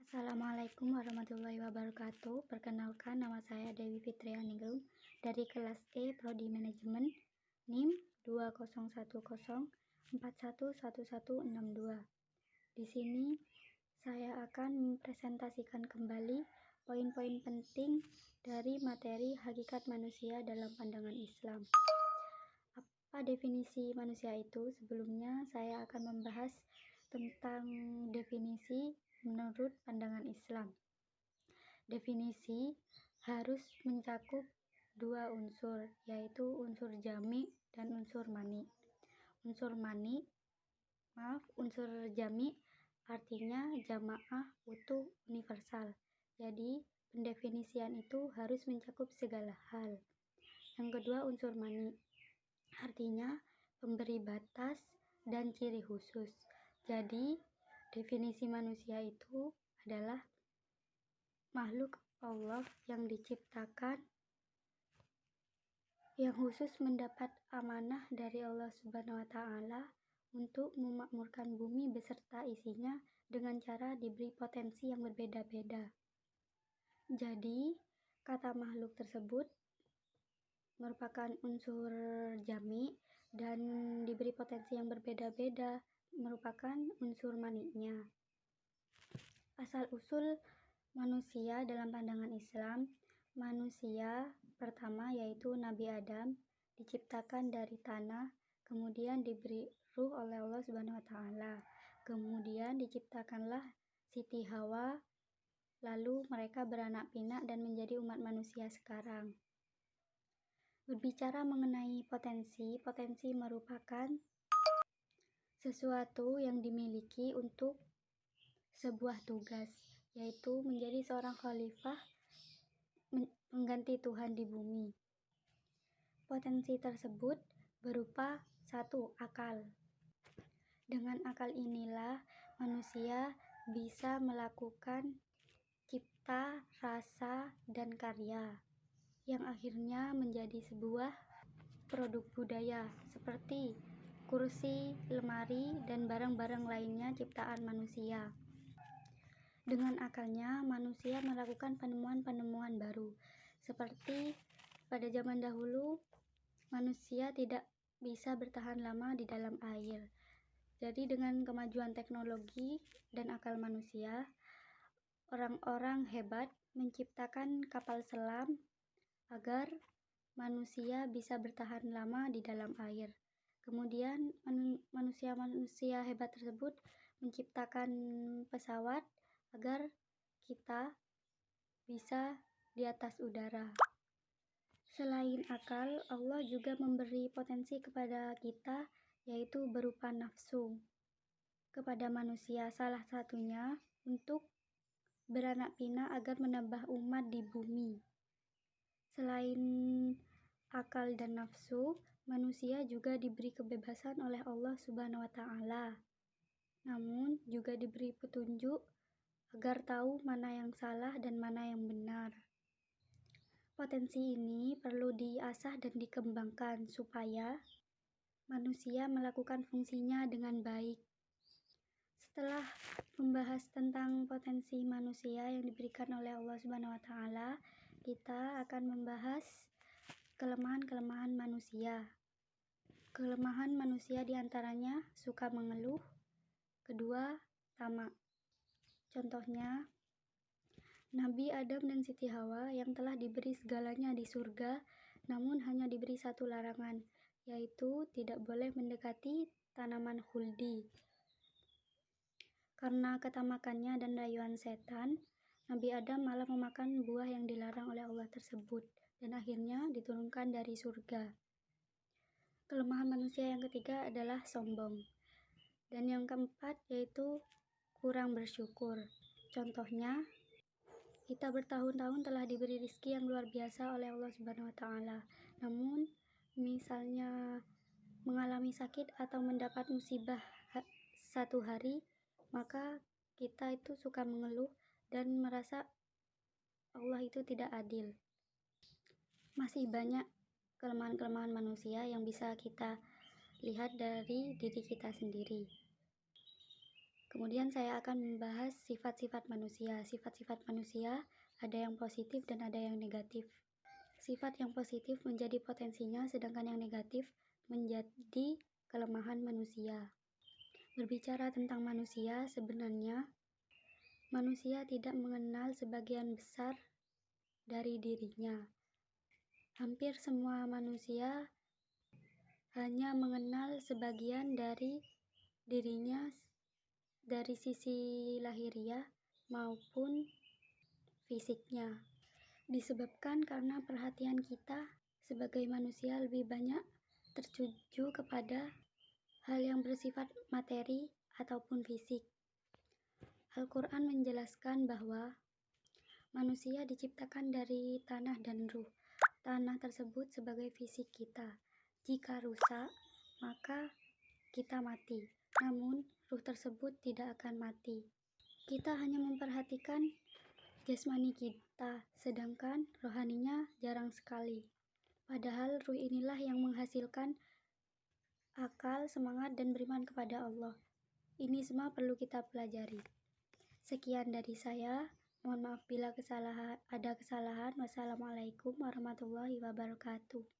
Assalamualaikum warahmatullahi wabarakatuh. Perkenalkan, nama saya Dewi Fitrianingrum dari kelas E Prodi Manajemen NIM 2010411162. Di sini saya akan mempresentasikan kembali poin-poin penting dari materi hakikat manusia dalam pandangan Islam. Apa definisi manusia itu? Sebelumnya saya akan membahas tentang definisi menurut pandangan Islam. Definisi harus mencakup dua unsur, yaitu unsur jami dan unsur mani. Unsur jami artinya jamaah, utuh, universal. Jadi, pendefinisian itu harus mencakup segala hal. Yang kedua, unsur mani artinya pemberi batas dan ciri khusus. Jadi, definisi manusia itu adalah makhluk Allah yang diciptakan, yang khusus mendapat amanah dari Allah Subhanahu wa Ta'ala untuk memakmurkan bumi beserta isinya dengan cara diberi potensi yang berbeda-beda. Jadi, kata makhluk tersebut merupakan unsur jami dan diberi potensi yang berbeda-beda merupakan unsur maninya. Asal-usul manusia dalam pandangan Islam, manusia pertama yaitu Nabi Adam diciptakan dari tanah, kemudian diberi ruh oleh Allah Subhanahu wa Ta'ala. Kemudian diciptakanlah Siti Hawa, lalu mereka beranak pinak dan menjadi umat manusia sekarang. Berbicara mengenai potensi merupakan sesuatu yang dimiliki untuk sebuah tugas, yaitu menjadi seorang khalifah pengganti Tuhan di bumi. Potensi tersebut berupa satu, akal. Dengan akal inilah manusia bisa melakukan cipta, rasa, dan karya yang akhirnya menjadi sebuah produk budaya seperti kursi, lemari, dan barang-barang lainnya ciptaan manusia. Dengan akalnya, manusia melakukan penemuan-penemuan baru. Seperti pada zaman dahulu, manusia tidak bisa bertahan lama di dalam air. Jadi dengan kemajuan teknologi dan akal manusia, orang-orang hebat menciptakan kapal selam agar manusia bisa bertahan lama di dalam air. Kemudian manusia hebat tersebut menciptakan pesawat agar kita bisa di atas udara. Selain akal, Allah juga memberi potensi kepada kita, yaitu berupa nafsu kepada manusia. Salah satunya untuk beranak pinak agar menambah umat di bumi. Selain akal dan nafsu, manusia juga diberi kebebasan oleh Allah Subhanahu wa Ta'ala. Namun juga diberi petunjuk agar tahu mana yang salah dan mana yang benar. Potensi ini perlu diasah dan dikembangkan supaya manusia melakukan fungsinya dengan baik. Setelah membahas tentang potensi manusia yang diberikan oleh Allah Subhanahu wa Ta'ala, kita akan membahas kelemahan-kelemahan manusia. Kelemahan manusia diantaranya suka mengeluh, kedua, tamak. Contohnya, Nabi Adam dan Siti Hawa yang telah diberi segalanya di surga, namun hanya diberi satu larangan, yaitu tidak boleh mendekati tanaman khuldi. Karena ketamakannya dan rayuan setan, Nabi Adam malah memakan buah yang dilarang oleh Allah tersebut, dan akhirnya diturunkan dari surga. Kelemahan manusia yang ketiga adalah sombong. Dan yang keempat yaitu kurang bersyukur. Contohnya, kita bertahun-tahun telah diberi rezeki yang luar biasa oleh Allah Subhanahu wa Ta'ala. Namun, misalnya mengalami sakit atau mendapat musibah satu hari, maka kita itu suka mengeluh dan merasa Allah itu tidak adil. Masih banyak kelemahan-kelemahan manusia yang bisa kita lihat dari diri kita sendiri. Kemudian saya akan membahas sifat-sifat manusia. Sifat-sifat manusia ada yang positif dan ada yang negatif. Sifat yang positif menjadi potensinya, sedangkan yang negatif menjadi kelemahan manusia. Berbicara tentang manusia, sebenarnya manusia tidak mengenal sebagian besar dari dirinya. Hampir semua manusia hanya mengenal sebagian dari dirinya dari sisi lahiriah maupun fisiknya. Disebabkan karena perhatian kita sebagai manusia lebih banyak tertuju kepada hal yang bersifat materi ataupun fisik. Al-Quran menjelaskan bahwa manusia diciptakan dari tanah dan ruh. Tanah tersebut sebagai fisik kita. Jika rusak, maka kita mati. Namun, ruh tersebut tidak akan mati. Kita hanya memperhatikan jasmani kita, sedangkan rohaninya jarang sekali. Padahal ruh inilah yang menghasilkan akal, semangat, dan beriman kepada Allah. Ini semua perlu kita pelajari. Sekian dari saya. Mohon maaf bila ada kesalahan. Wassalamualaikum warahmatullahi wabarakatuh.